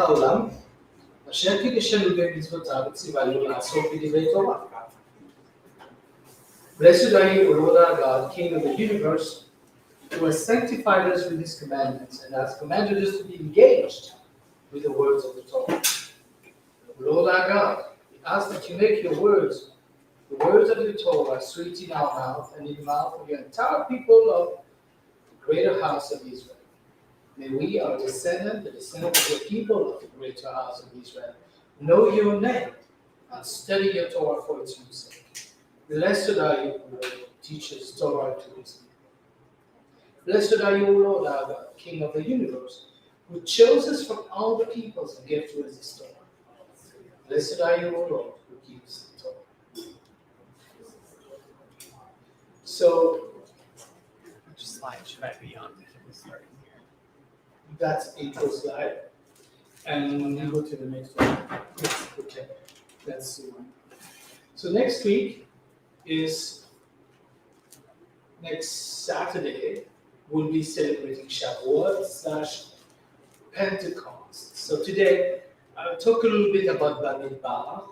העולם, אשר קידשנו במצוותיו וציוונו לעשות בדברי תורה. Blessed are you, O Lord our God, King of the universe, who has sanctified us with his commandments and has commanded us to be engaged with the words of the Torah. Lord our God, we ask that you make your words, the words of your Torah, sweet in our mouth and in the mouth of your entire people of the greater house of Israel. May we, our descendant, the descendant of your people of the greater house of Israel, know your name and study your Torah for its own sake. Blessed are you, O Lord, who teaches Torah to his people. Blessed are you, O Lord our God, King of the universe, who chose us from all the peoples and gave to us his Torah. Blessed are you, O Lord, who keeps the Torah. So, which slide should I be on? Starting here. That's intro slide. And we go to the next one. Yes, okay. That's the one. So next week is next Saturday, we'll be celebrating Shavuot / Pentecost. So today, I'll talk a little bit about BAMIDBAR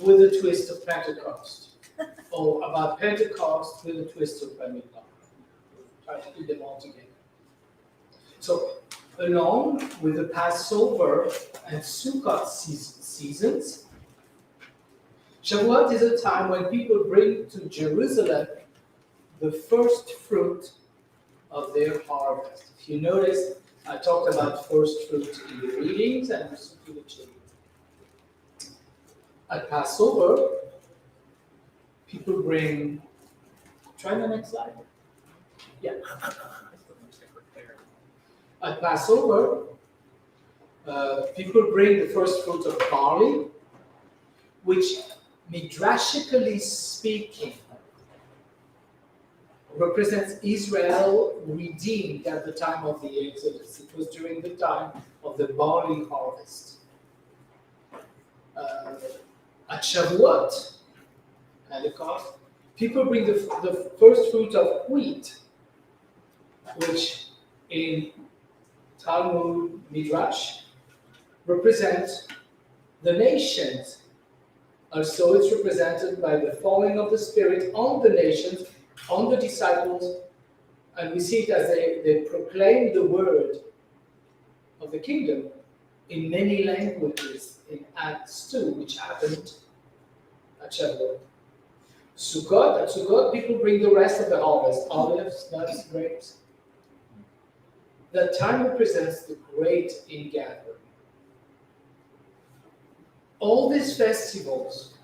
with a twist of Pentecost, or about Pentecost with a twist of BAMIDBAR. Try to put them all together. So, along with the Passover and Sukkot seasons, Shavuot is a time when people bring to Jerusalem the first fruit of their harvest. If you notice, I talked about first fruit in the readings and in the children. At Passover, people bring. Try the next slide. Yeah. At Passover, people bring the first fruit of barley, which, midrashically speaking, represents Israel redeemed at the time of the Exodus. It was during the time of the barley harvest. At Shavuot, Pentecost, people bring the first fruit of wheat, which in Talmud Midrash represents the nations. Also, it's represented by the falling of the Spirit on the nations, on the disciples, and we see it as they proclaim the word of the kingdom in many languages in Acts 2, which happened at Shavuot. At Sukkot, people bring the rest of the harvest, olives, nuts, grapes. That time represents the great ingathering. All these festivals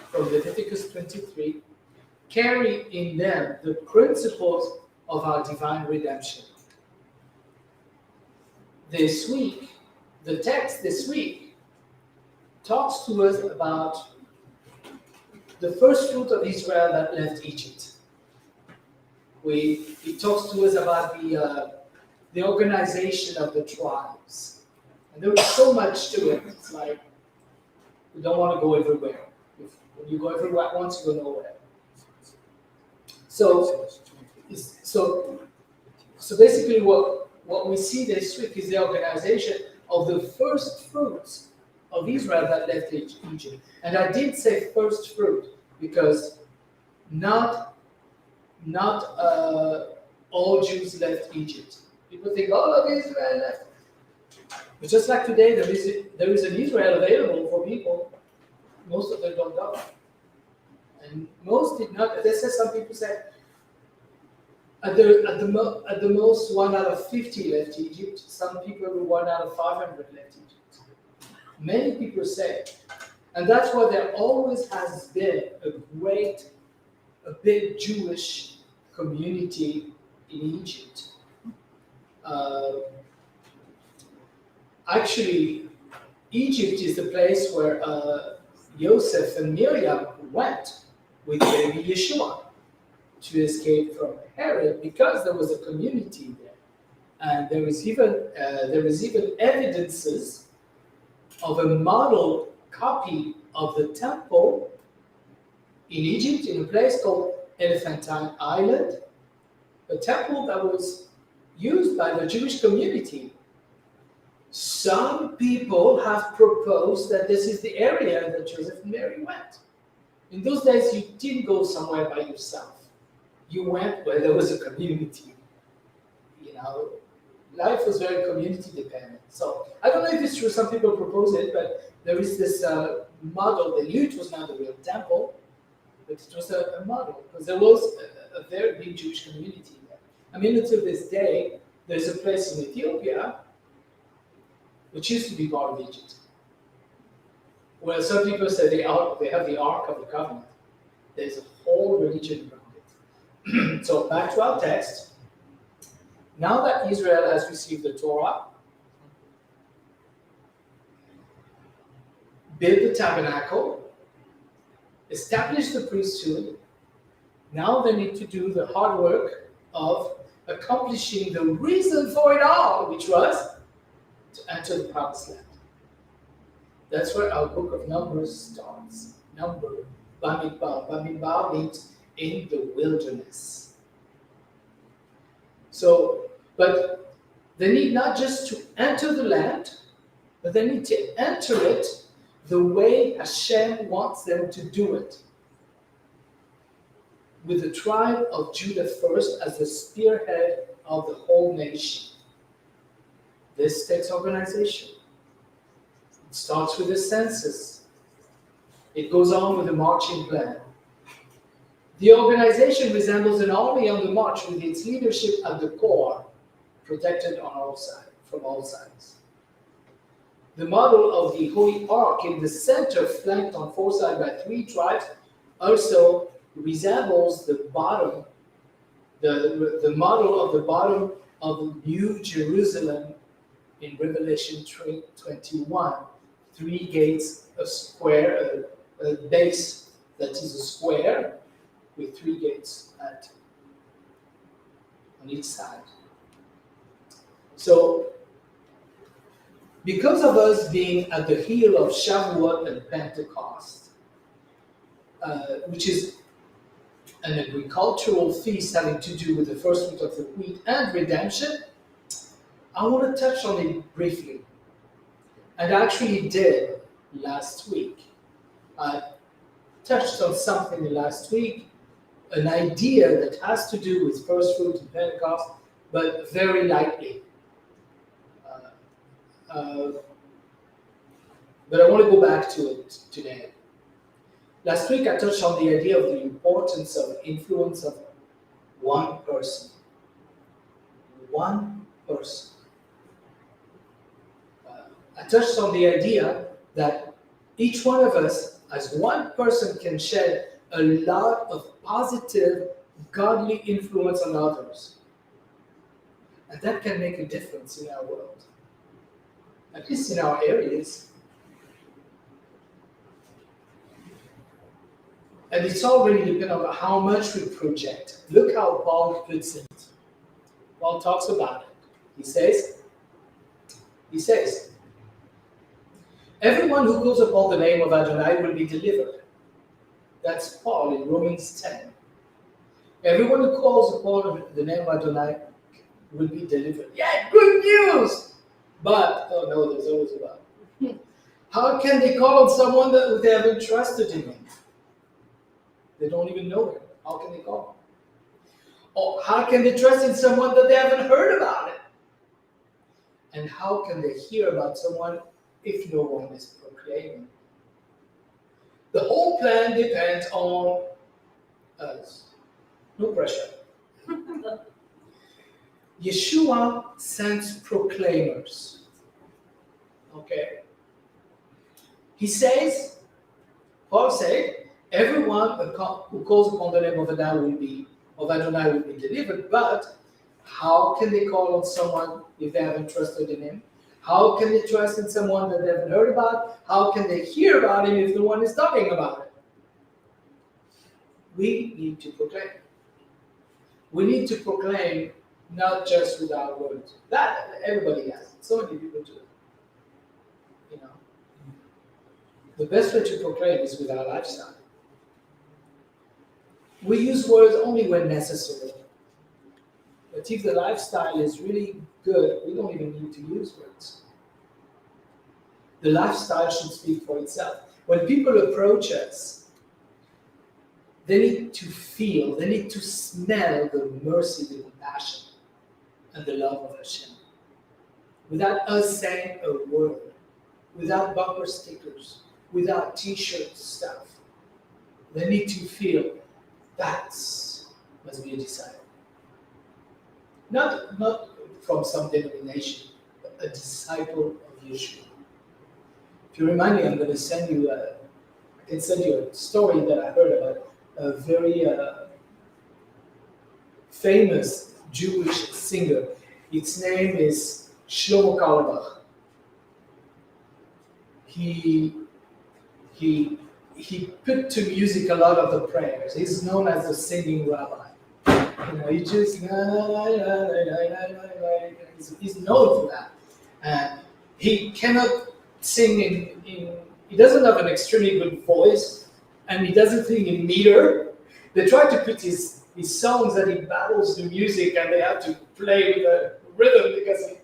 from Leviticus 23 carry in them the principles of our divine redemption. This week, the text this week talks to us about the first fruit of Israel that left Egypt. It talks to us about the organization of the tribes. And there was so much to it. It's like, we don't want to go everywhere. When you go everywhere at once, you go nowhere. So basically what we see this week is the organization of the first fruits of Israel that left Egypt. And I did say first fruit because not all Jews left Egypt. People think all of Israel left. But just like today, there is an Israel available for people. Most of them don't go. And most did not. This is some people say at the most 1 out of 50 left Egypt. Some people 1 out of 500 left Egypt. Many people say, and that's why there always has been a big Jewish community in Egypt. Actually, Egypt is the place where Joseph and Miriam went with baby Yeshua to escape from Herod, because there was a community there, and there is even evidences of a model copy of the temple in Egypt in a place called Elephantine Island, a temple that was used by the Jewish community. Some people have proposed that this is the area that Joseph and Mary went. In those days, you didn't go somewhere by yourself. You went where there was a community. You know, life was very community dependent. So I don't know if it's true. Some people propose it, but there is this model. They knew it was not the real temple, but it was a model because there was a very big Jewish community there. I mean, until this day, there's a place in Ethiopia which used to be part of Egypt, where some people say they have the Ark of the Covenant. There's a whole religion around it. So back to our text. Now that Israel has received the Torah, built the tabernacle, established the priesthood, now they need to do the hard work of accomplishing the reason for it all, which was to enter the promised land. That's where our book of Numbers starts. BAMIDBAR. BAMIDBAR means in the wilderness. So, but they need not just to enter the land, but they need to enter it the way Hashem wants them to do it. With the tribe of Judah first as the spearhead of the whole nation. This takes organization. It starts with the census. It goes on with the marching plan. The organization resembles an army on the march with its leadership at the core, protected on all sides, from all sides. The model of the Holy Ark in the center, flanked on four sides by three tribes, also resembles the bottom, the model of the bottom of New Jerusalem in Revelation 21. 3 gates, a square, a base that is a square with 3 gates on each side. So, because of us being at the heel of Shavuot and Pentecost, which is an agricultural feast having to do with the first fruit of the wheat and redemption, I want to touch on it briefly. And I actually did last week. I touched on something last week, an idea that has to do with first fruit and Pentecost, but very lightly. But I want to go back to it today. Last week I touched on the idea of the importance of influence of one person. One person. I touched on the idea that each one of us, as one person, can shed a lot of positive, godly influence on others. And that can make a difference in our world. At least in our areas. And it's all really dependent on how much we project. Look how Paul puts it. Paul talks about it. He says, everyone who calls upon the name of Adonai will be delivered. That's Paul in Romans 10. Everyone who calls upon the name of Adonai will be delivered. Yeah, good news! But, oh no, there's always a but. How can they call on someone that they haven't trusted in him? They don't even know him. How can they call him? Or how can they trust in someone that they haven't heard about it? And how can they hear about someone if no one is proclaiming? The whole plan depends on us. No pressure. Yeshua sends proclaimers. Okay? He says, Paul said, everyone who calls upon the name of Adonai will be delivered, but how can they call on someone if they haven't trusted in him? How can they trust in someone that they haven't heard about? How can they hear about him if no one is talking about it? We need to proclaim. We need to proclaim not just with our words. That everybody has it. So many people do it. You know, the best way to proclaim is with our lifestyle. We use words only when necessary. But if the lifestyle is really good, we don't even need to use words. The lifestyle should speak for itself. When people approach us, they need to feel, they need to smell the mercy, the compassion, and the love of Hashem. Without us saying a word, without bumper stickers, without t-shirt stuff, they need to feel that must be a disciple. Not from some denomination, but a disciple of Yeshua. If you remind me, I'm going to send you I can send you a story that I heard about a very famous Jewish singer. Its name is Shlomo Carlebach. He put to music a lot of the prayers. He's known as the singing rabbi. He just he's known for that. And he cannot sing he doesn't have an extremely good voice, and he doesn't sing in meter. They try to put his songs that he battles the music, and they have to play with a rhythm because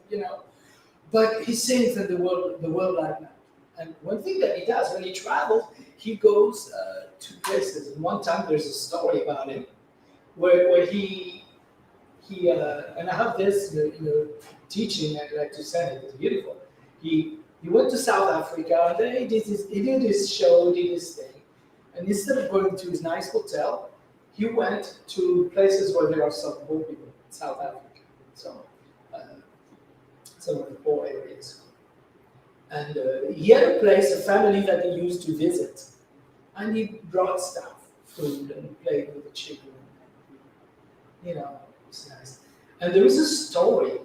but he sings in the world like that. And one thing that he does when he travels, he goes to places. And one time there's a story about him where he and I have this teaching. I like to send it. It's beautiful. He went to South Africa, and then he did his show, did his thing. And instead of going to his nice hotel, he went to places where there are some poor people in South Africa. So some of the poor areas. And he had a place, a family that he used to visit. And he brought stuff, food, and played with the children. It's nice. And there is a story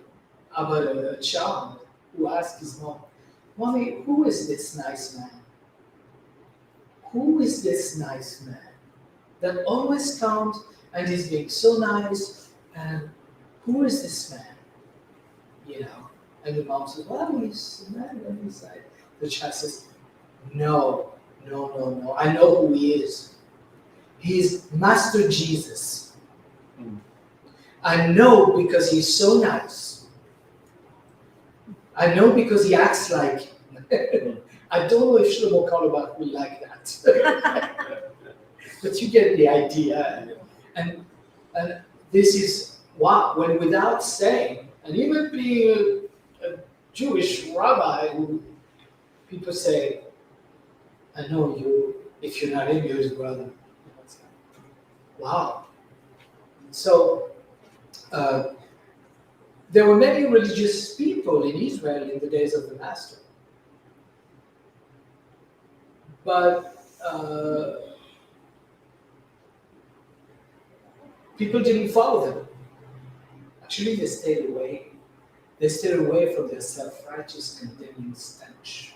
about a child who asked his mom, "Mommy, who is this nice man? Who is this nice man that always comes and is being so nice? And who is this man?" And the mom says, "Well, he's the man on his side." The child says, No. I know who he is. He's Master Jesus. I know because he's so nice. I know because he acts like him. I don't know if Shlomo Carlebach will like that. But you get the idea. And this is when without saying, and even being a Jewish rabbi, who people say, "I know you, if you're not him, you're his brother." Wow. So there were many religious people in Israel in the days of the Master. But people didn't follow them. Actually, they stayed away. They stayed away from their self-righteous, condemning stench.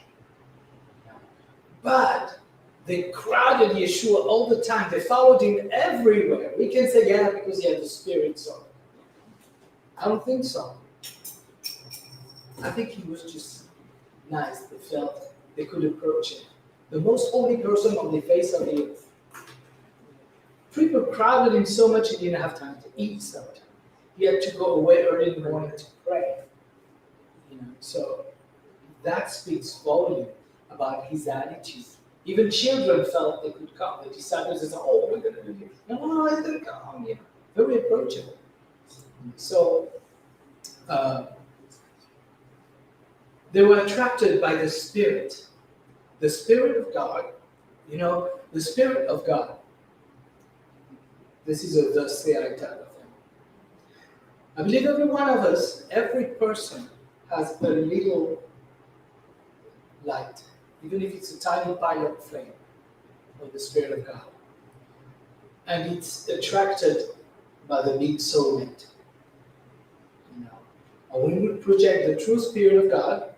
But they crowded Yeshua all the time. They followed him everywhere. We can say, yeah, because he had the Spirit, so. I don't think so. I think he was just nice. They felt they could approach him. The most holy person on the face of the earth. People crowded him so much he didn't have time to eat sometimes. He had to go away early in the morning to pray. So that speaks volume about his attitude. Even children felt they could come. The disciples said, "Oh, we're going to do this." No, he's going to come. Very approachable. So they were attracted by the Spirit of God. The Spirit of God. This is a thus say I tell of him. I believe every one of us, every person, has a little light, even if it's a tiny pilot flame of the Spirit of God. And it's attracted by the big soulmate. And when we project the true Spirit of God,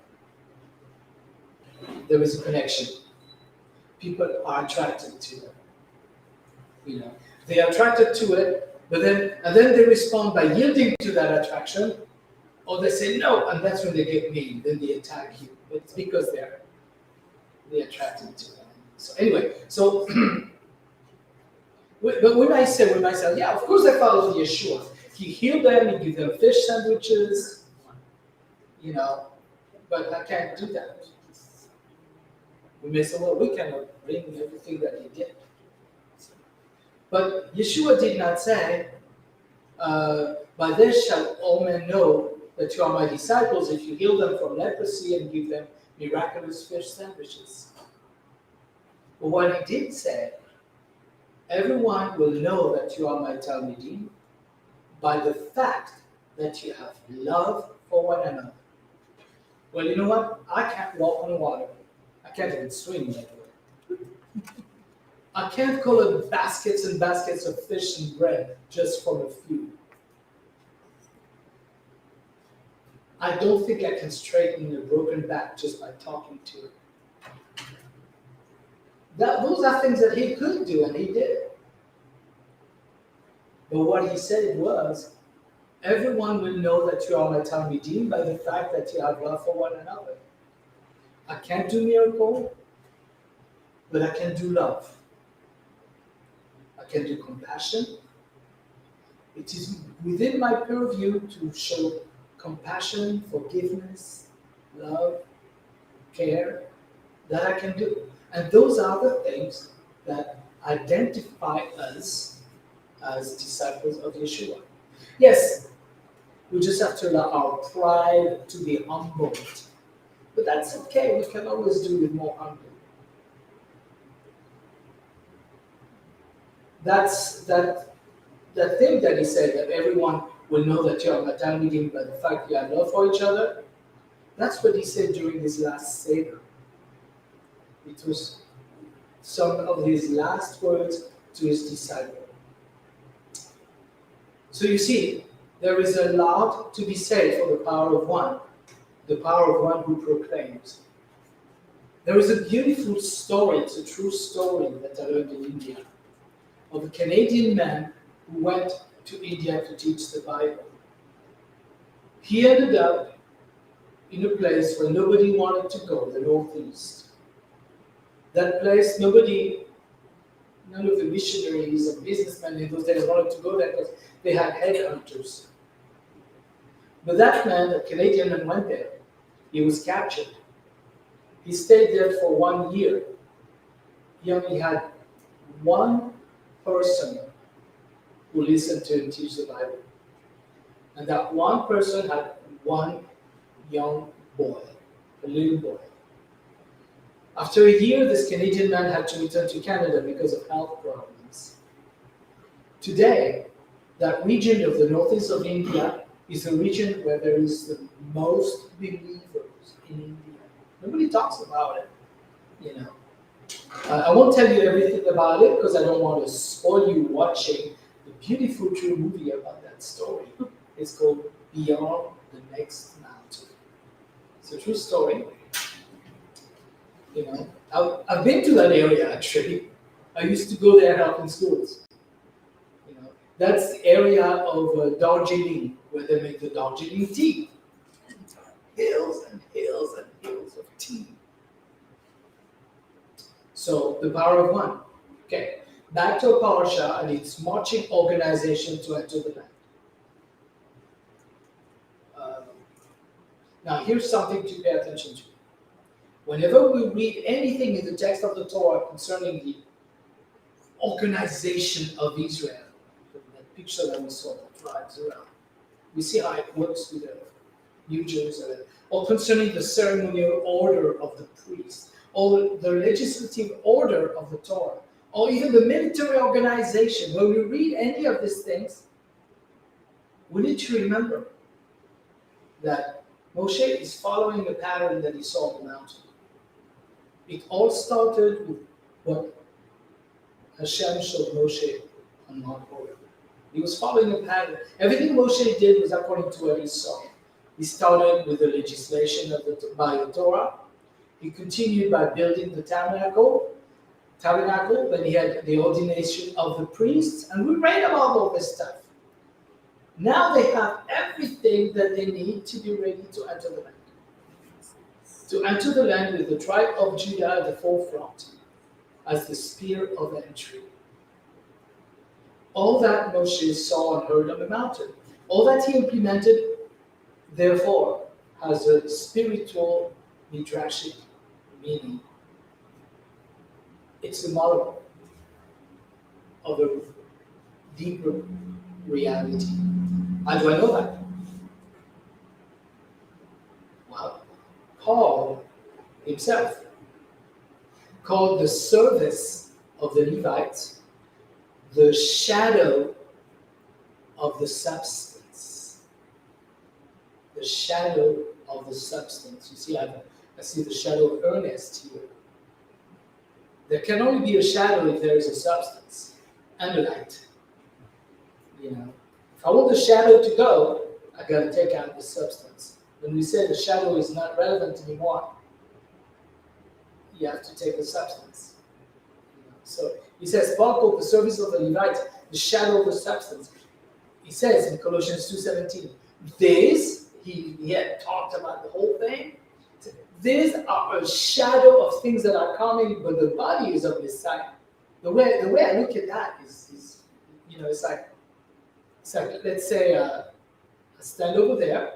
there is a connection. People are attracted to it. They are attracted to it, and then they respond by yielding to that attraction, or they say no, and that's when they get mean. Then they attack you. But it's because they're attracted to it. So anyway, but when I say with myself, yeah, of course I followed Yeshua. He healed them. He gave them fish sandwiches. But I can't do that. We may say, well, we cannot bring everything that he did. But Yeshua did not say, by this shall all men know that you are my disciples if you heal them from leprosy and give them miraculous fish sandwiches. But what he did say, everyone will know that you are my Talmidim by the fact that you have love for one another. Well, you know what? I can't walk on water. I can't even swim that way. I can't collect baskets and baskets of fish and bread just for a few. I don't think I can straighten a broken back just by talking to it. Those are things that he could do, and he did. But what he said was, everyone will know that you are my Talmidim by the fact that you have love for one another. I can't do miracle, but I can do love. I can do compassion. It is within my purview to show compassion, forgiveness, love, care that I can do. And those are the things that identify us as disciples of Yeshua. Yes, we just have to allow our pride to be humbled. But that's okay, we can always do it more humbly. That's that thing that he said, that everyone will know that you are my Talmidim by the fact you have love for each other. That's what he said during his last Seder. It was some of his last words to his disciple. So you see, there is a lot to be said for the power of one who proclaims. There is a beautiful story, it's a true story that I learned in India, of a Canadian man who went to India to teach the Bible. He ended up in a place where nobody wanted to go, the Northeast. That place, none of the missionaries and businessmen in those days wanted to go there because they had headhunters. But that man, the Canadian man, went there. He was captured. He stayed there for 1 year. He only had one person who listened to him teach the Bible. And that one person had one young boy, a little boy. After a year, this Canadian man had to return to Canada because of health problems. Today, that region of the northeast of India is a region where there is the most believers in India. Nobody talks about it, you know. I won't tell you everything about it because I don't want to spoil you watching the beautiful true movie about that story. It's called Beyond the Next Mountain. It's a true story. You know, I've been to that area actually. I used to go there helping schools. You know, that's the area of Darjeeling where they make the Darjeeling tea. Hills and hills and hills of tea. So the power of one. Okay, back to Parasha and its marching organization to enter the land. Now here's something to pay attention to. Whenever we read anything in the text of the Torah concerning the organization of Israel, that picture that we saw that drives around, we see how it works with the New Jerusalem, or concerning the ceremonial order of the priest, or the legislative order of the Torah, or even the military organization. When we read any of these things, we need to remember that Moshe is following a pattern that he saw on the mountain. It all started with what Hashem showed Moshe on Mount Horeb. He was following a pattern. Everything Moshe did was according to what he saw. He started with the legislation by the Torah. He continued by building the tabernacle. Then he had the ordination of the priests, and we read about all this stuff. Now they have everything that they need to be ready to enter the land. To enter the land with the tribe of Judah at the forefront as the spear of entry. All that Moshe saw and heard on the mountain, all that he implemented, therefore, has a spiritual midrashic meaning It's the model of a deeper reality. How do I know that? Well, Paul himself called the service of the Levites the shadow of the substance. The shadow of the substance. You see, I see the shadow of Ernest here. There can only be a shadow if there is a substance and a light. You know, if I want the shadow to go, I got to take out the substance. When we say the shadow is not relevant anymore, you have to take the substance. You know, so he says, Paul called the service of the Levites the shadow of the substance. He says in Colossians 2:17, these, he had talked about the whole thing. These are a shadow of things that are coming, but the body is of Messiah. The way I look at that is you know, it's like let's say I stand over there.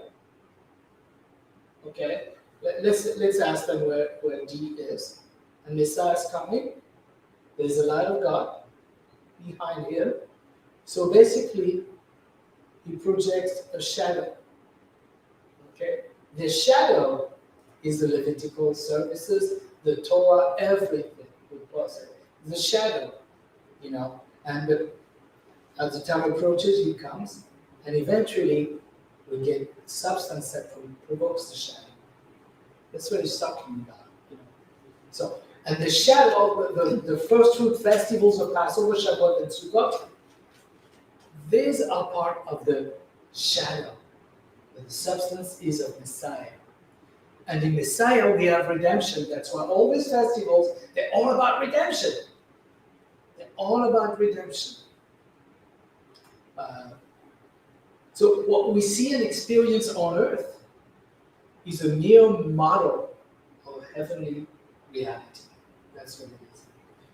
Okay, let's ask them where D is, and Messiah is coming. There's the light of God behind him. So basically, he projects a shadow. Okay, the shadow is the Levitical services, the Torah, everything. The shadow, you know, and as the time approaches, he comes, and eventually we get substance that provokes the shadow. That's what he's talking about, you know. So, and the shadow, the first fruit festivals of Passover, Shavuot, and Sukkot, these are part of the shadow. The substance is of Messiah. And in Messiah, we have redemption. That's why all these festivals, they're all about redemption. They're all about redemption. So what we see and experience on earth is a mere model of heavenly reality. That's what it is.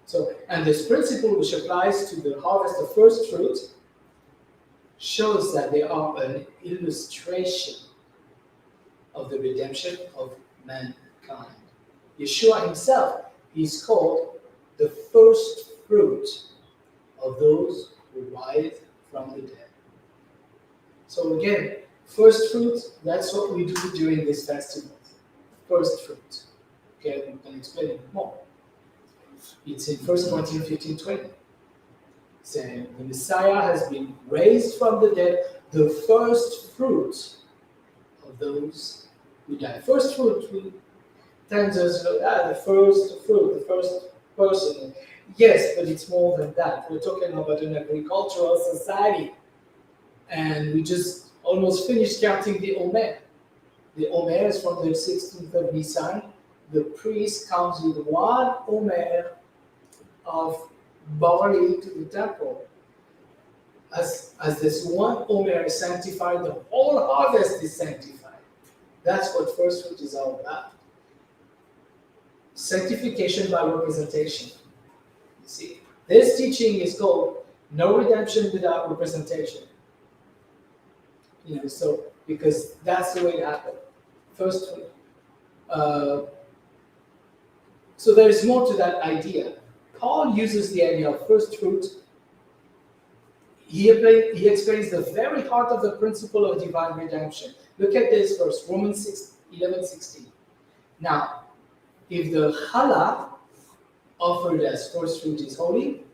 So, and this principle, which applies to the harvest of first fruit, shows that they are an illustration of the redemption of mankind. Yeshua himself is called the first fruit of those who rise from the dead. So again, first fruit, that's what we do during this festival. First fruit. Okay, we can explain it more. It's in 1 Corinthians 15:20. Saying the Messiah has been raised from the dead, the first fruit of those who died. First fruit tends us the first fruit, the first person. Yes, but it's more than that. We're talking about an agricultural society. And we just almost finished counting the Omer. The Omer is from the 16th of Nisan. The priest comes with one Omer of barley to the temple. As this one Omer is sanctified, the whole harvest is sanctified. That's what first fruit is all about. Sanctification by representation. You see, this teaching is called no redemption without representation. You know, so because that's the way it happened. First fruit. So there is more to that idea. Paul uses the idea of first fruit. He explains the very heart of the principle of divine redemption. Look at this verse, Romans 11:16. Now, if the challah offered as first fruit is holy,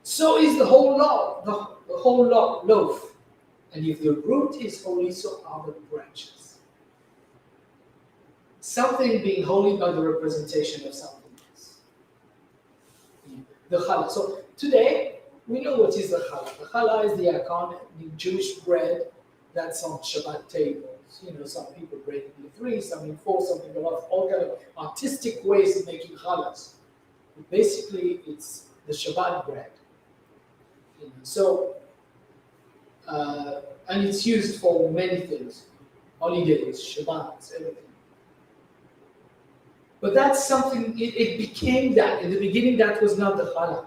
so is the whole law, the whole loaf. And if the root is holy, so are the branches. Something being holy by the representation of something else. The challah. So today, we know what is the challah. The challah is the iconic Jewish bread that's on Shabbat tables. You know, some people break it in 3, some in 4, some in all kind of artistic ways of making challahs. But basically, it's the Shabbat bread. You know, so, and it's used for many things, holidays, Shabbats, everything. But that's something, it became that. In the beginning, that was not the challah.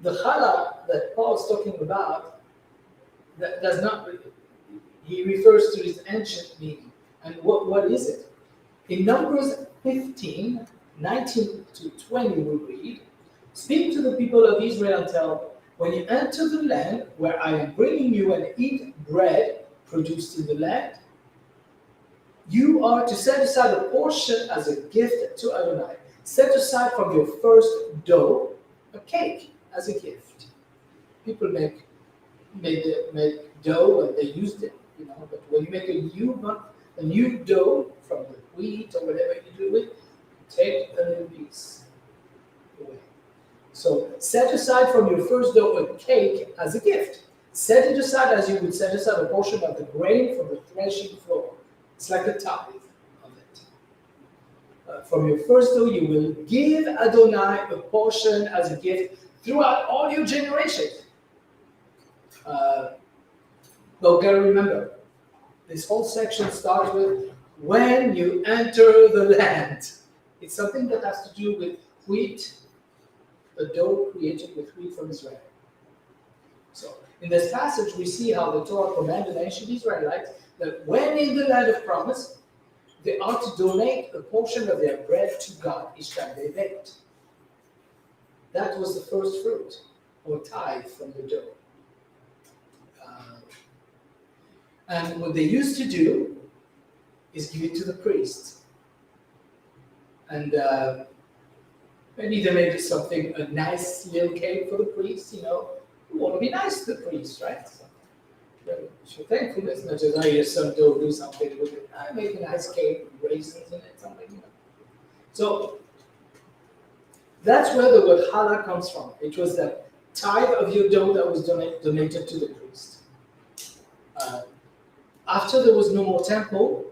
The challah that Paul is talking about, that does not, he refers to his ancient meaning. And what is it? In Numbers 15, 19 to 20 we read, "Speak to the people of Israel and tell, when you enter the land where I am bringing you and eat bread produced in the land, you are to set aside a portion as a gift to Adonai. Set aside from your first dough a cake as a gift." People make dough and they used it, but when you make a new dough from the wheat or whatever you do it, take a little piece away. So set aside from your first dough a cake as a gift. Set it aside as you would set aside a portion of the grain from the threshing floor. It's like a tithe of it. From your first dough you will give Adonai a portion as a gift throughout all your generations. But gotta remember, this whole section starts with when you enter the land. It's something that has to do with wheat, the dough created with wheat from Israel. So in this passage, we see how the Torah commanded ancient Israelites that when in the land of promise, they are to donate a portion of their bread to God each time they baked. That was the first fruit, or tithe from the dough. And what they used to do is give it to the priest. And maybe they made something, a nice little cake for the priest, We want to be nice to the priest, right? So thankfulness, not just, here's some dough, do something with it. I made a nice cake with raisins in it, something, So that's where the word challah comes from. It was that tithe of your dough that was donated to the priest. After there was no more temple,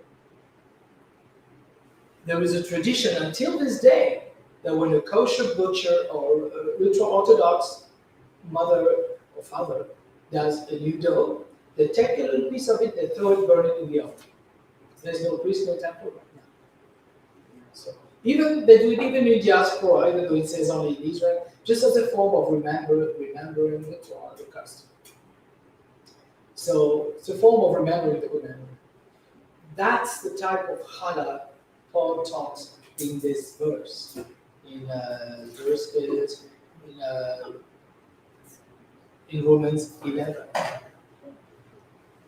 there was a tradition until this day that when a kosher butcher or ultra-Orthodox mother or father does a new dough, they take a little piece of it, they throw it, burn it in the oven. There's no priest, no temple right now. So they do it even in diaspora, even though it says only in Israel, just as a form of remembering the Torah, the custom. So it's a form of remembering the commandment. That's the type of challah Paul talks in this verse. In verse in Romans 11.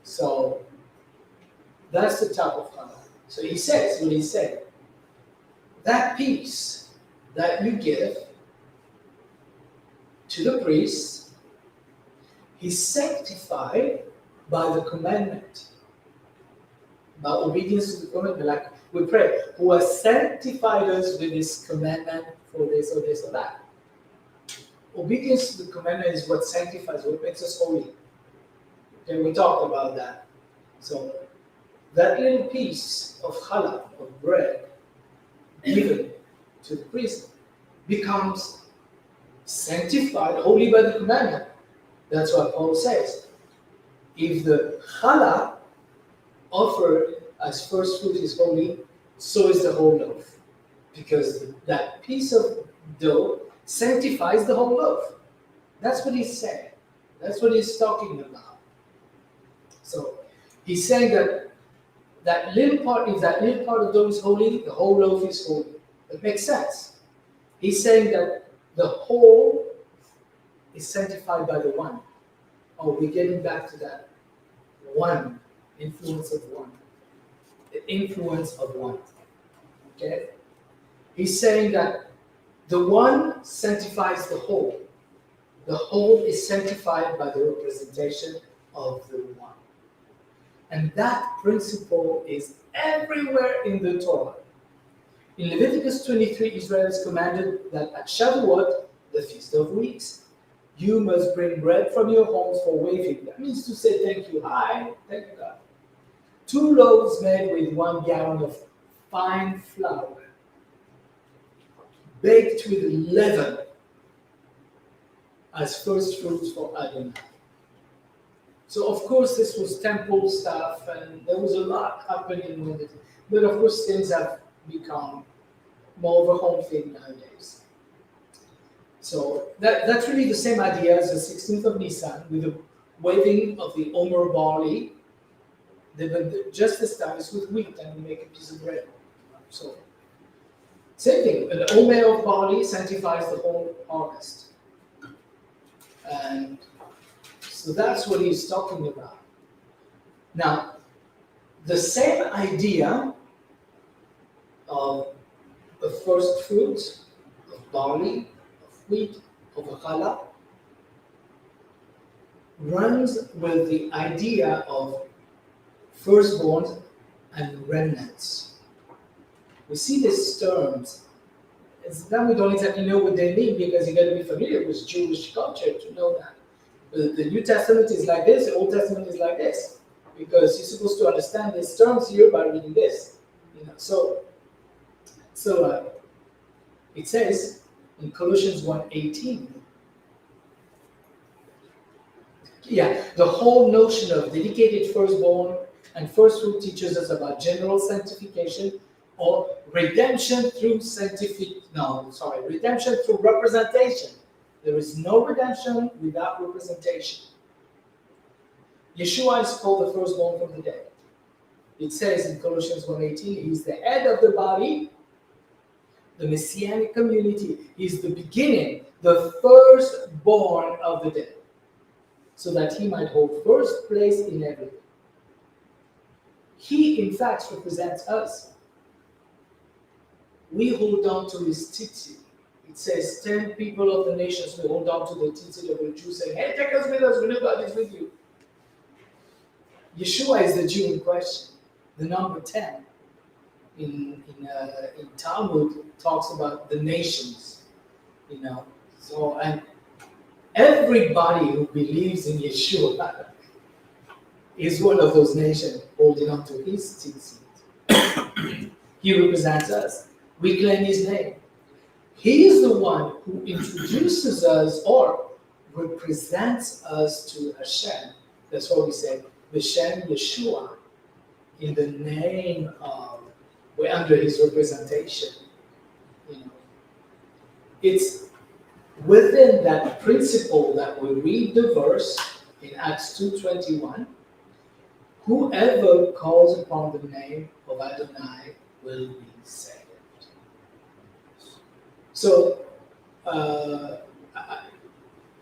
So that's the type of challah. So he says what he said. That piece that you give to the priest is sanctified by the commandment, by obedience to the commandment. Like we pray, who has sanctified us with this commandment for this or this or that. Obedience to the commandment is what sanctifies, what makes us holy. Okay, we talked about that. So that little piece of challah, of bread, given to the priest, becomes sanctified, holy by the commandment. That's what Paul says. If the challah offered as first fruit is holy, so is the whole loaf. Because that piece of dough sanctifies the whole loaf. That's what he's saying. That's what he's talking about. So he's saying that if that little part of dough is holy, the whole loaf is holy. It makes sense. He's saying that the whole is sanctified by the one. Oh, we're getting back to that one, influence of one. The influence of one. Okay? He's saying that the one sanctifies the whole. The whole is sanctified by the representation of the one. And that principle is everywhere in the Torah. In Leviticus 23, Israel is commanded that at Shavuot, the Feast of Weeks, you must bring bread from your homes for waving. That means to say thank you. Hi, thank you, God. 2 loaves made with 1 gallon of fine flour, baked with leaven as first fruits for Adonai. So of course this was temple stuff, and there was a lot happening with it. But of course things have become more of a home thing nowadays. So that's really the same idea as the 16th of Nisan with the waving of the Omer barley. Just this time it's with wheat, and we make a piece of bread. So Same thing, an omer of barley sanctifies the whole harvest. And so that's what he's talking about. Now, the same idea of the first fruits of barley, of wheat, of challah, runs with the idea of firstborns and remnants. We see these terms. Now we don't exactly know what they mean because you got to be familiar with Jewish culture to know that. The New Testament is like this, the Old Testament is like this, because you're supposed to understand these terms here by reading this. So it says in Colossians 1:18. Yeah, the whole notion of dedicated firstborn and first fruit teaches us about general sanctification or redemption through redemption through representation. There is no redemption without representation. Yeshua is called the firstborn from the dead. It says in Colossians 1:18, he's the head of the body, the Messianic community. He's the beginning, the firstborn of the dead, so that he might hold first place in everything. He, in fact, represents us. We hold on to his tzitzit. It says 10 people of the nations will hold on to the tzitzit of the Jews, saying, hey, take us with us, we know God is with you. Yeshua is the Jew in question. The number 10 in Talmud talks about the nations, So, and everybody who believes in Yeshua is one of those nations holding on to his tzitzit. He represents us. We claim his name. He is the one who introduces us or represents us to Hashem. That's why we say, B'Shem Yeshua, in the name of, we're under his representation. It's within that principle that we read the verse in Acts 2:21, whoever calls upon the name of Adonai will be saved. So, I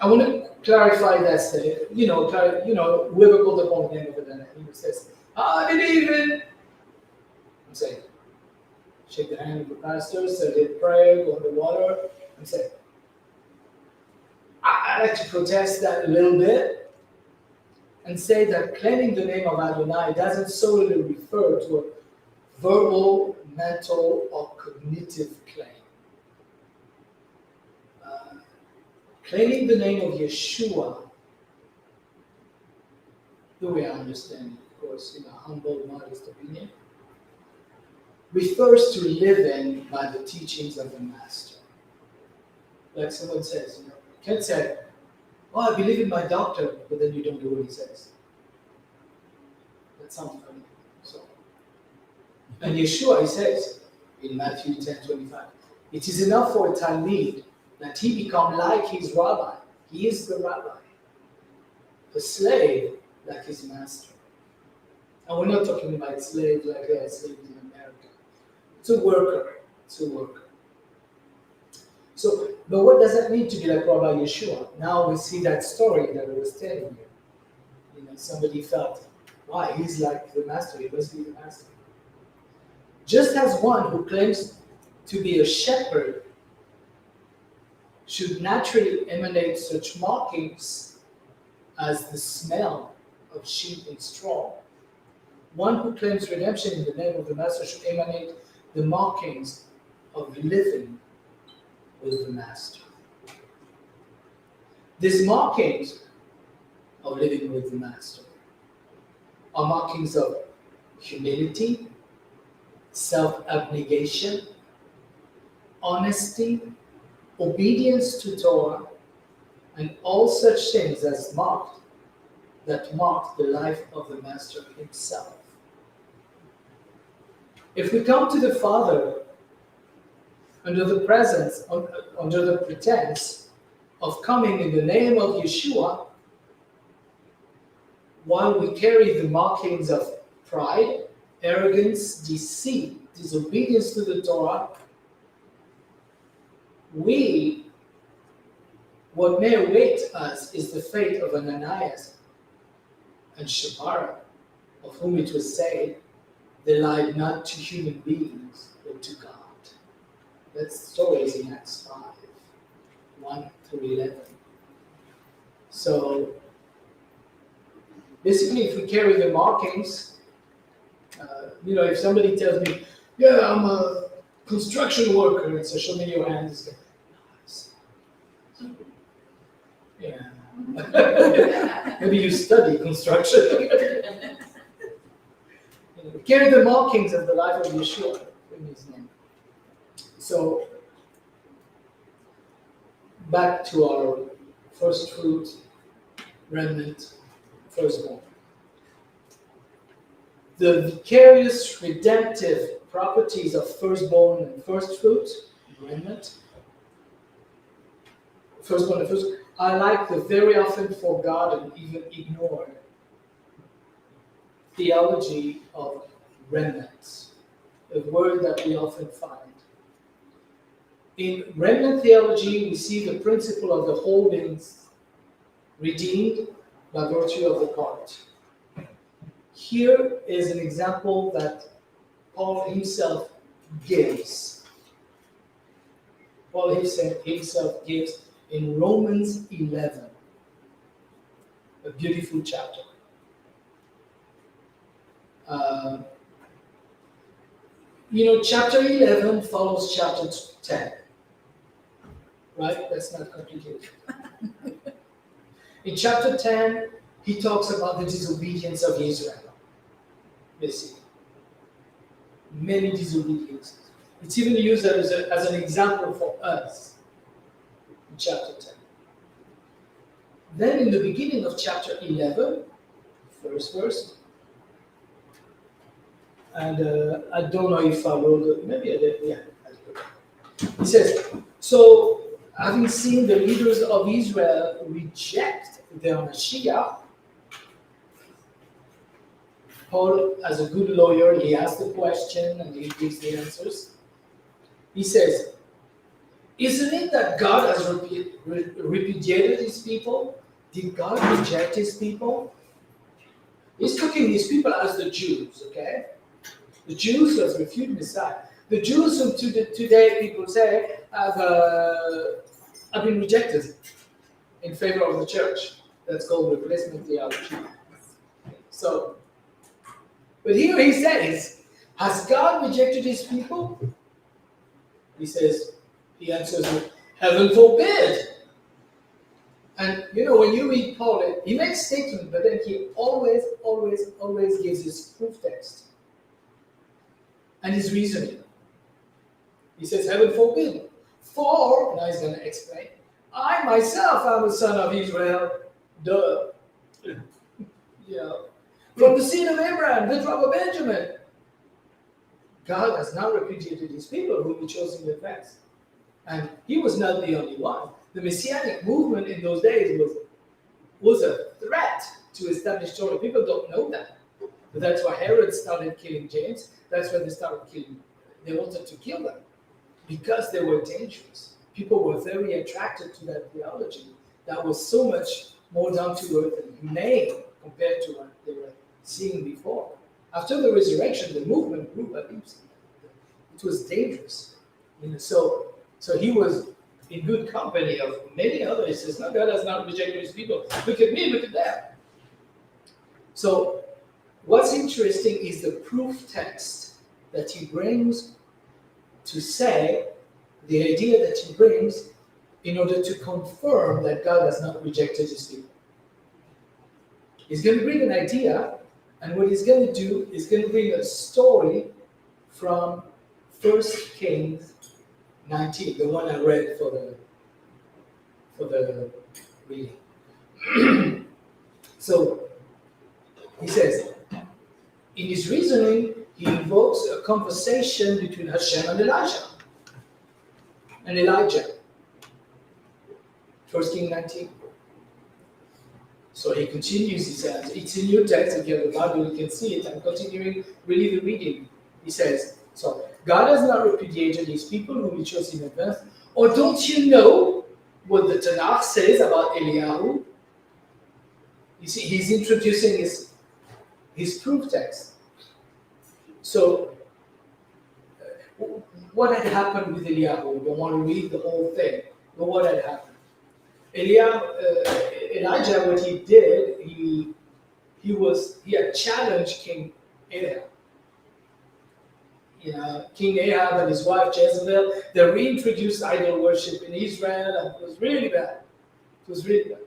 want to clarify that statement. Whoever called upon the name of Adonai, he says, I believe in. I'm saying, shake the hand of the pastor, say a prayer, go in the water. I'm saying, I like to protest that a little bit and say that claiming the name of Adonai doesn't solely refer to a verbal, mental, or cognitive claim. Claiming the name of Yeshua, the way I understand it, of course, in a humble, modest opinion, refers to living by the teachings of the Master. Like someone says, you can't say, I believe in my doctor, but then you don't do what he says. That sounds funny. So, and Yeshua, he says in Matthew 10:25, it is enough for a Talmid that he become like his rabbi. He is the rabbi. A slave like his master. And we're not talking about slaves like they are slaves in America. It's a worker. So, but what does that mean to be like Rabbi Yeshua? Now we see that story that I was telling you. Somebody felt, why? He's like the master. He must be the master. Just as one who claims to be a shepherd should naturally emanate such markings as the smell of sheep and straw, one who claims redemption in the name of the Master should emanate the markings of living with the Master. These markings of living with the Master are markings of humility, self-abnegation, honesty, obedience to Torah, and all such things that marked the life of the Master himself. If we come to the Father under the pretense of coming in the name of Yeshua, while we carry the markings of pride, arrogance, deceit, disobedience to the Torah, what may await us is the fate of Ananias and Sapphira, of whom it was said, they lied not to human beings, but to God. That story is in Acts 5, 1 through 11. So, basically, if we carry the markings, if somebody tells me, yeah, I'm a construction worker, and so show me your hands, yeah. Maybe you study construction. Carry the markings of the life of Yeshua in his name. So, back to our first fruit, remnant, firstborn. The vicarious redemptive properties of firstborn and first fruit, remnant, firstborn and first, are like the very often forgotten, even ignored theology of remnants, a word that we often find. In remnant theology, we see the principle of the whole being redeemed by virtue of the part. Here is an example that Paul himself gives. Paul himself gives in Romans 11, a beautiful chapter. Chapter 11 follows chapter 10. Right? That's not complicated. In chapter 10, he talks about the disobedience of Israel. Basically. Many disobediences. It's even used as an example for us in chapter 10. Then in the beginning of chapter 11, first verse, and I don't know if I wrote it, maybe I did, yeah. He says, so having seen the leaders of Israel reject their Mashiach, Paul, as a good lawyer, he asks the question and he gives the answers. He says, isn't it that God has repudiated his people? Did God reject his people? He's talking these people as the Jews, okay? The Jews who have refused Messiah. The Jews whom today people say have been rejected in favor of the church. That's called replacement theology. So, but here he says, has God rejected his people? He answers with, heaven forbid. And when you read Paul, he makes statements, but then he always gives his proof text and his reasoning. He says, heaven forbid. For, now he's going to explain, I myself am a son of Israel. Duh. Yeah. From the seed of Abraham, the tribe of Benjamin. God has now repudiated his people whom he chose in advance. And he was not the only one. The Messianic movement in those days was a threat to establish Torah. People don't know that. But that's why Herod started killing James. That's why they started killing. They wanted to kill them because they were dangerous. People were very attracted to that theology that was so much more down to earth and humane compared to what they were seeing before. After the resurrection, the movement grew by leaps. It was dangerous. So he was in good company of many others. He says, no, God has not rejected his people. Look at me, look at them. So what's interesting is the proof text that he brings to say, the idea that he brings in order to confirm that God has not rejected his people. He's going to bring an idea, and what he's going to do is going to bring a story from 1 Kings 19, the one I read for the reading. So he says, in his reasoning, he invokes a conversation between Hashem and Elijah. 1 Kings 19. So he continues, he says, it's in your text, if you have the Bible, you can see it. I'm continuing really the reading. He says, so God has not repudiated his people whom he chose in advance. Or don't you know what the Tanakh says about Eliyahu? You see, he's introducing his proof text. So, what had happened with Eliyahu? We don't want to read the whole thing, but what had happened? Elijah, what he did, he had challenged King Ahab. King Ahab and his wife Jezebel, they reintroduced idol worship in Israel, and it was really bad. It was really bad.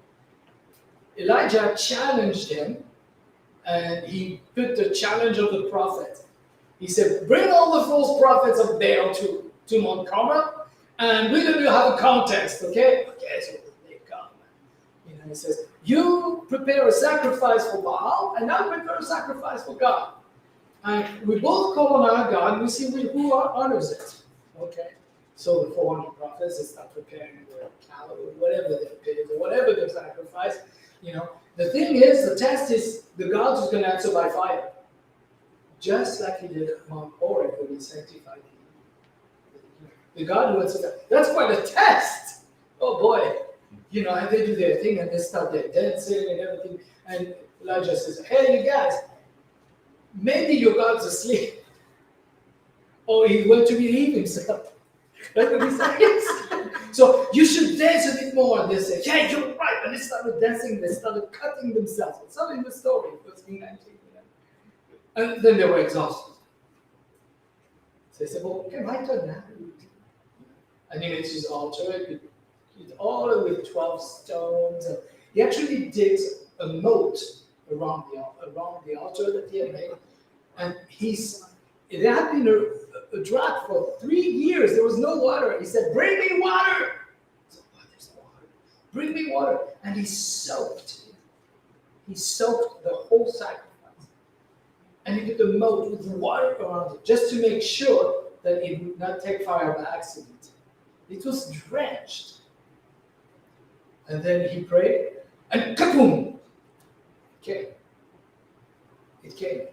Elijah challenged him, and he put the challenge of the prophet. He said, bring all the false prophets of Baal to Mount Carmel, and we're going to have a contest, okay? Okay, so they come. He says, you prepare a sacrifice for Baal, and I'll prepare a sacrifice for God. And we both call on our God, and we see who honors it. Okay? So the 400 prophets, they start preparing their cow, or whatever they pig, or whatever they sacrifice. The thing is, the test is, the God who's going to answer by fire. Just like he did at Mount Horeb when he sanctified him. The God who answers that. That's quite a test. Oh boy. And they do their thing, and they start their dancing and everything. And Elijah says, hey, you guys, maybe your God's asleep. Or he went to relieve himself. That's what he says. So you should dance a bit more. And they say, yeah, you're right. And they started dancing. They started cutting themselves. It's not in the story. It was in 19. And then they were exhausted. So they said, well, okay, my turn now. And he makes his altar. He all with 12 stones. And he actually digs a moat around the altar that he had made. And it had been a drought for 3 years. There was no water. He said, bring me water. He said, oh, there's water. Bring me water. And he soaked the whole sacrifice. And he did the moat with water around it, just to make sure that it would not take fire by accident. It was drenched. And then he prayed, and kaboom! It came.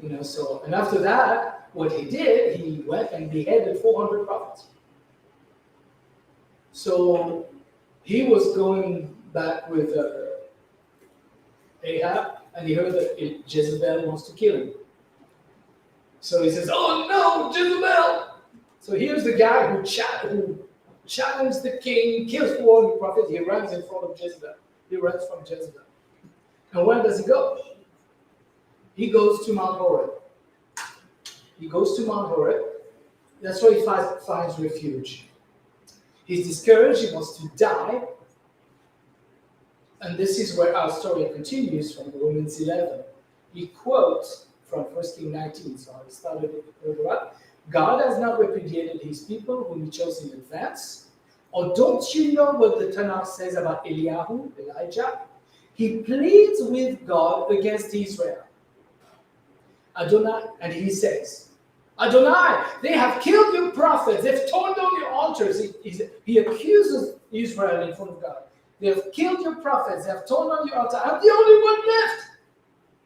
And after that, what he did, he went and beheaded 400 prophets. So he was going back with Ahab, and he heard that Jezebel wants to kill him. So he says, oh no, Jezebel! So here's the guy who challenged the king, kills 400 prophets, he runs in front of Jezebel. He runs from Jezebel. And where does he go? He goes to Mount Horeb. That's where he finds refuge. He's discouraged, he wants to die. And this is where our story continues from Romans 11. He quotes from 1 Kings 19, so I started it further up. God has not repudiated his people whom he chose in advance. Or don't you know what the Tanakh says about Elijah? He pleads with God against Israel. Adonai, and he says, Adonai, they have killed your prophets, they've torn down your altars. He accuses Israel in front of God. They have killed your prophets, they have torn down your altar. I'm the only one left.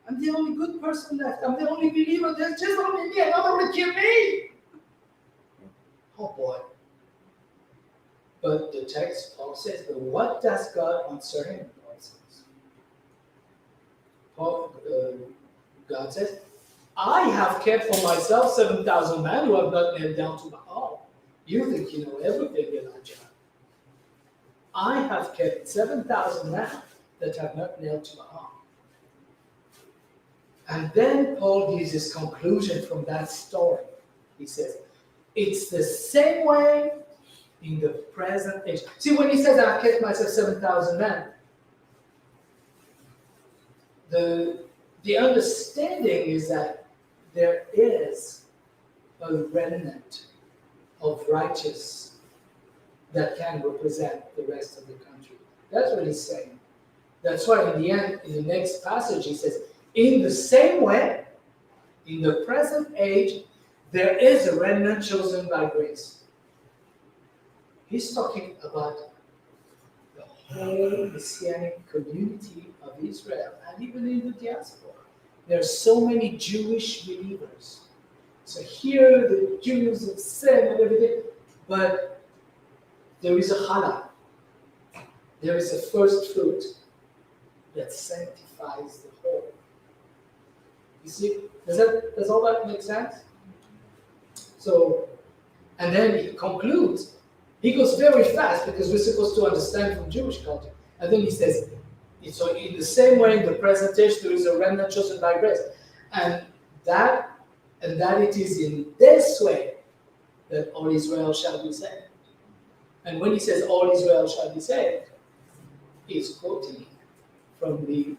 I'm the only good person left. I'm the only believer. There's just only me. Another will kill me. Oh boy. But the text, Paul says, but what does God answer him? God says, I have kept for myself 7,000 men who have not knelt down to Baal. You think you know everything, Elijah. I have kept 7,000 men that have not knelt to Baal. And then Paul gives his conclusion from that story. He says, it's the same way in the present age. See, when he says, I've kept myself 7,000 men, the understanding is that there is a remnant of righteous that can represent the rest of the country. That's what he's saying. That's why in the end, in the next passage, he says, in the same way, in the present age, there is a remnant chosen by grace. He's talking about the whole Messianic community of Israel, and even in the diaspora. There are so many Jewish believers. So here the Jews have sin and everything, but there is a challah. There is a first fruit that sanctifies the whole. You see, does all that make sense? So, and then he concludes. He goes very fast because we're supposed to understand from Jewish culture. And then he says, so in the same way, in the present age, there is a remnant chosen by grace, and that it is in this way that all Israel shall be saved. And when he says all Israel shall be saved, he's quoting from the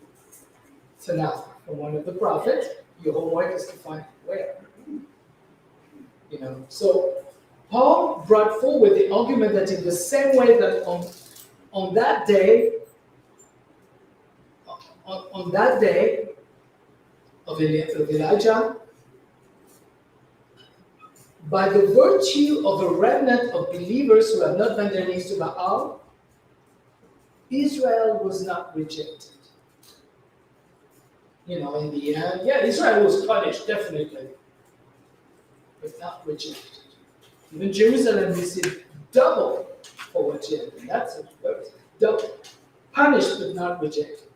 Tanakh, from one of the prophets. Your homework is to find where. So Paul brought forward the argument that in the same way that on that day of Elijah, by the virtue of a remnant of believers who have not bent their knees to Baal, Israel was not rejected. In the end, Israel was punished, definitely, but not rejected. Even Jerusalem received double for what she had done. That's a word. Double. Punished, but not rejected.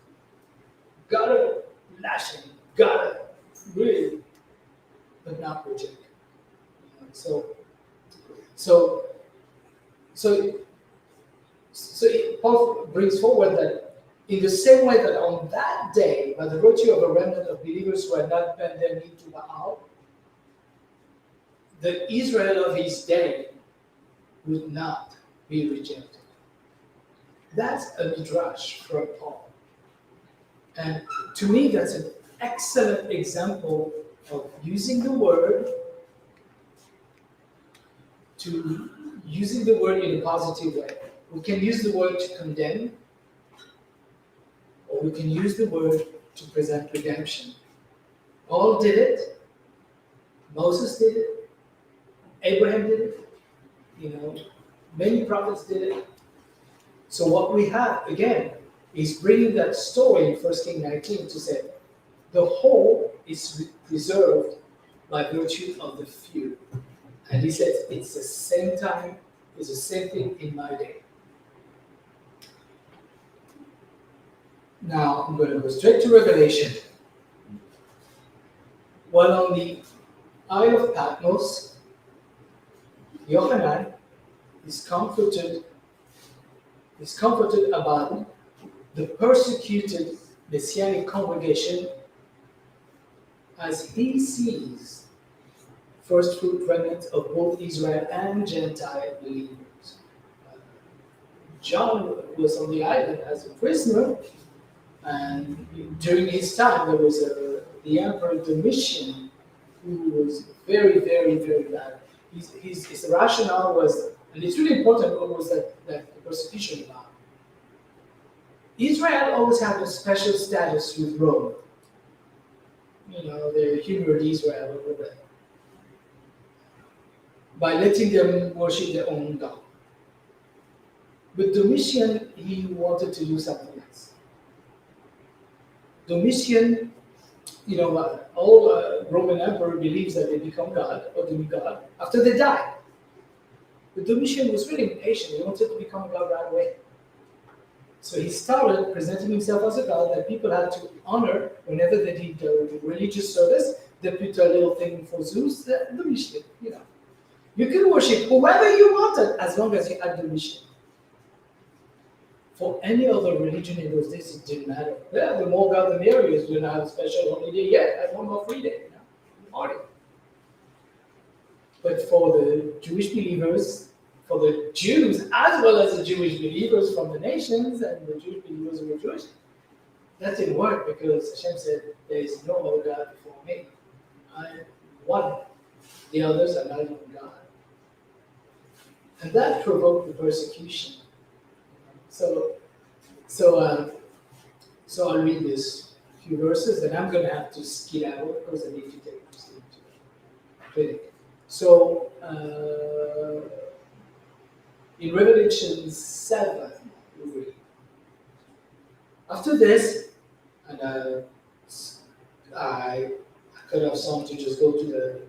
Got a lashing, got a really, but not rejected. So Paul brings forward that in the same way that on that day, by the virtue of a remnant of believers who had not bent their knee to Baal, the Israel of his day would not be rejected. That's a midrash from Paul. And to me, that's an excellent example of using the word in a positive way. We can use the word to condemn, or we can use the word to present redemption. Paul did it. Moses did it. Abraham did it. Many prophets did it. So what we have, again, is bringing that story in 1 Kings 19 to say, the whole is preserved by virtue of the few. And he says, it's the same time, it's the same thing in my day. Now, I'm going to go straight to Revelation. While on the Isle of Patmos, Yohanan is comforted about the persecuted Messianic congregation as he sees first fruit remnant of both Israel and Gentile believers. John was on the island as a prisoner, and during his time there was the Emperor Domitian, who was very, very, very bad. His rationale was, and it's really important, what was that the persecution about? Israel always had a special status with Rome. They humored Israel a little bit by letting them worship their own God. But Domitian, he wanted to do something else. Domitian, all Roman emperor believes that they become God or demigod after they die. But Domitian was really impatient. He wanted to become a god right away. So he started presenting himself as a god that people had to honor whenever they did religious service. They put a little thing for Zeus, Domitian, You can worship whoever you wanted as long as you had Domitian. For any other religion in those days, it didn't matter. Yeah, the more God the merrier. We don't have a special holiday yet. I have one more free day. Party. But for the Jewish believers, for the Jews as well as the Jewish believers from the nations and the Jewish believers who were Jewish, that didn't work because Hashem said, there is no other God before me. I am one. The others are not even God. And that provoked the persecution. So I'll read this few verses, and I'm going to have to skedaddle because I need to take this thing to clinic. So in Revelation 7, we read, after this, and I could have some to just go to the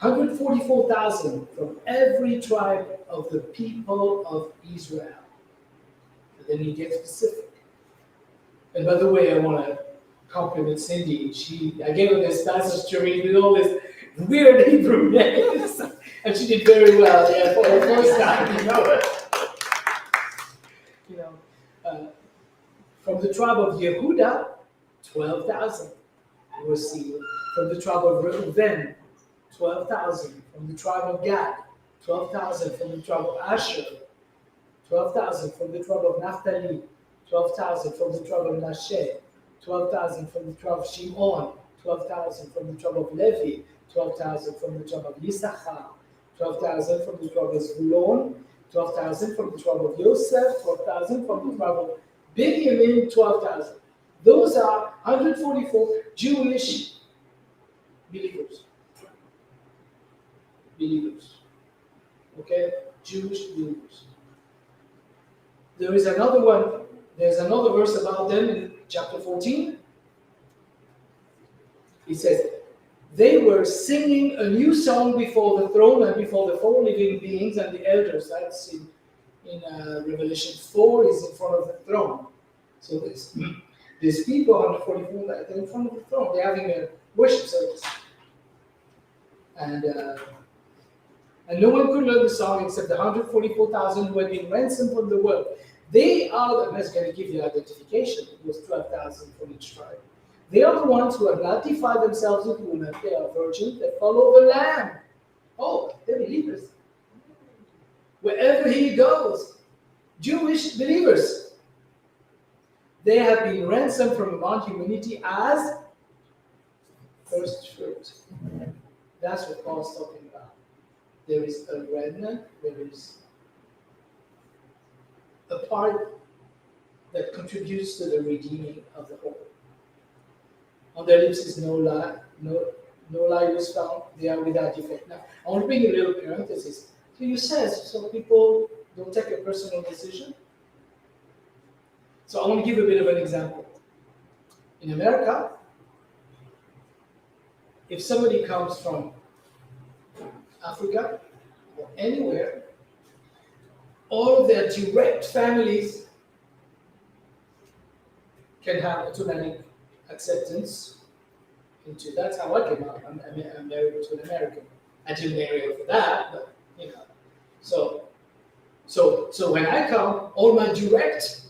144,000 from every tribe of the people of Israel. And then he gets specific. And by the way, I want to compliment Cindy. I gave her this passage to read with all this weird Hebrew names, and she did very well. Yeah, for her first time, from the tribe of Yehuda, 12,000 were sealed. From the tribe of Reuben, 12,000. From the tribe of Gad, 12,000. From the tribe of Asher, 12,000. From the tribe of Naphtali, 12,000. From the tribe of Manasseh, 12,000. From the tribe of Shimon, 12,000. From the tribe of Levi, 12,000. From the tribe of Yisachar, 12,000. From the tribe of Zebulon, 12,000. From the tribe of Yosef, 12,000. From the tribe of Benjamin, 12,000. Those are 144 Jewish believers. Okay? Jewish believers. There is another one. There's another verse about them in chapter 14. It says, they were singing a new song before the throne and before the four living beings and the elders. That's in Revelation 4 is in front of the throne. So these people, 144, they're in front of the throne. They're having a worship service. And no one could learn the song except the 144,000 who had been ransomed from the world. They are, and that's going to give you identification. It was 12,000 from each tribe. They are the ones who have not defiled themselves with women. They are virgins that follow the Lamb. Oh, they're believers. Wherever he goes, Jewish believers. They have been ransomed from among humanity as first fruit. That's what Paul's talking about. There is a remnant, there is a part that contributes to the redeeming of the whole. On their lips is no lie, no lie was found, they are without defect. Now, I want to bring a little parenthesis. So you said, so people don't take a personal decision. So I want to give a bit of an example. In America, if somebody comes from Africa or anywhere, all of their direct families can have automatic acceptance into. That's how I came out. I'm married to an American. I didn't marry her for that, but So when I come, all my direct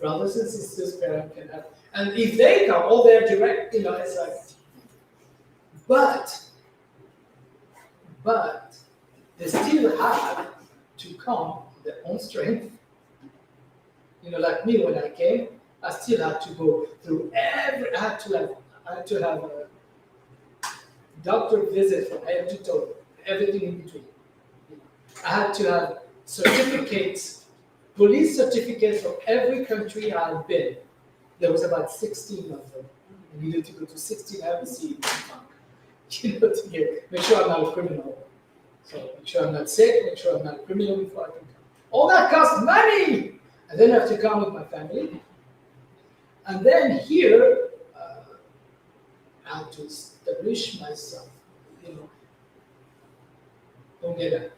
brothers and sisters, parents can have, and if they come, all their direct, it's like. But they still have to come their own strength. Like me when I came, I still had to go through I had to have a doctor visit from head to toe, everything in between. I had to have certificates, police certificates from every country I've been. There was about 16 of them. I needed to go to 16 embassies, to make sure I'm not a criminal. So make sure I'm not sick, make sure I'm not a criminal before I can come. All that costs money! And then I have to come with my family. And then here, I have to establish myself. Don't get it.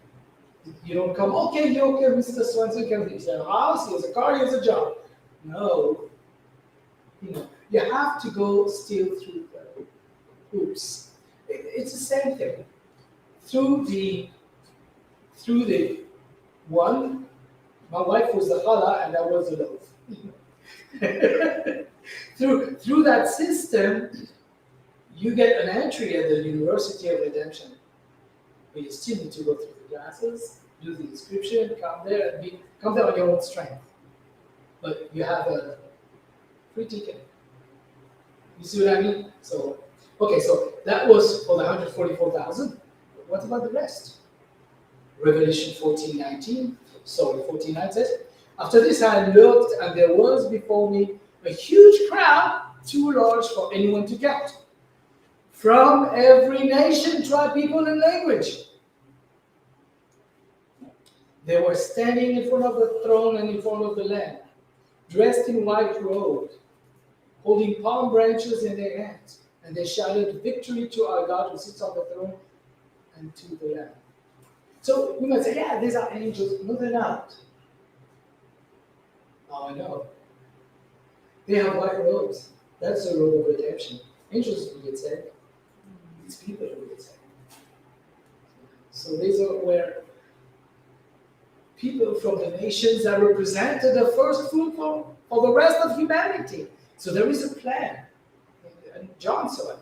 You don't come, okay, Mr. Swanson, he has a house, he has a car, he has a job. No. You have to go still through the hoops. It's the same thing. Through the one, my wife was the challah and I was the loaf. through that system, you get an entry at the University of Redemption. But you still need to go through the classes, do the inscription, come there on your own strength. But you have a free ticket. You see what I mean? So that was for the 144,000. What about the rest? Revelation 14:9 says, after this I looked, and there was before me a huge crowd, too large for anyone to count, from every nation, tribe, people, and language. They were standing in front of the throne and in front of the Lamb, dressed in white robes, holding palm branches in their hands. And they shouted, victory to our God who sits on the throne and to the Lamb. So we might say, yeah, these are angels. No, they're not. Oh, I know. They have white robes. That's the robe of redemption. Angels will get saved. It's people who get saved. So these are where people from the nations are represented the first fruit for the rest of humanity. So there is a plan. And John saw it.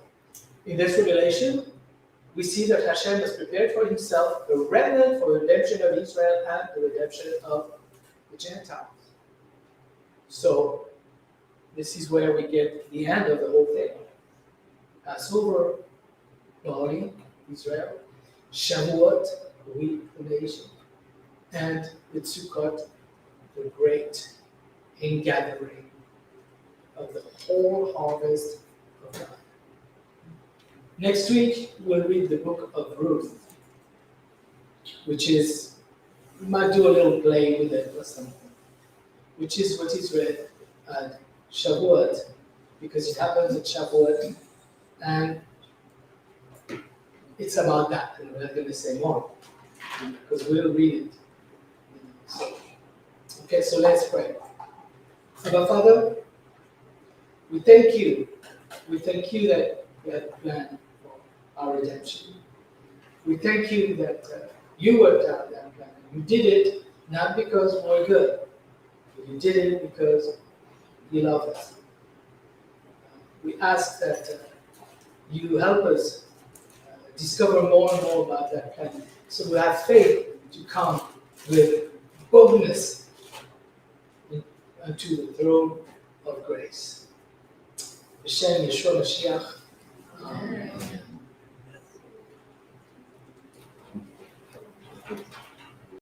In this revelation, we see that Hashem has prepared for himself a remnant for the redemption of Israel and the redemption of the Gentiles. So this is where we get the end of the whole thing. Passover, Bali, Israel, Shavuot, we, the nation, and the Sukkot, the great ingathering of the whole harvest of God. Next week, we'll read the book of Ruth, which is, we might do a little play with it or something, which is what is read at Shavuot, because it happens at Shavuot, and it's about that, and we're not going to say more, because we'll read it. So, okay, so let's pray. Abba Father, we thank you. We thank you that you had a plan for our redemption. We thank you that you worked out that plan. You did it not because we're good, but you did it because you love us. We ask that you help us discover more and more about that plan, so we have faith to come with boldness unto the throne of grace. B'Shem Yeshua Mashiach. Amen.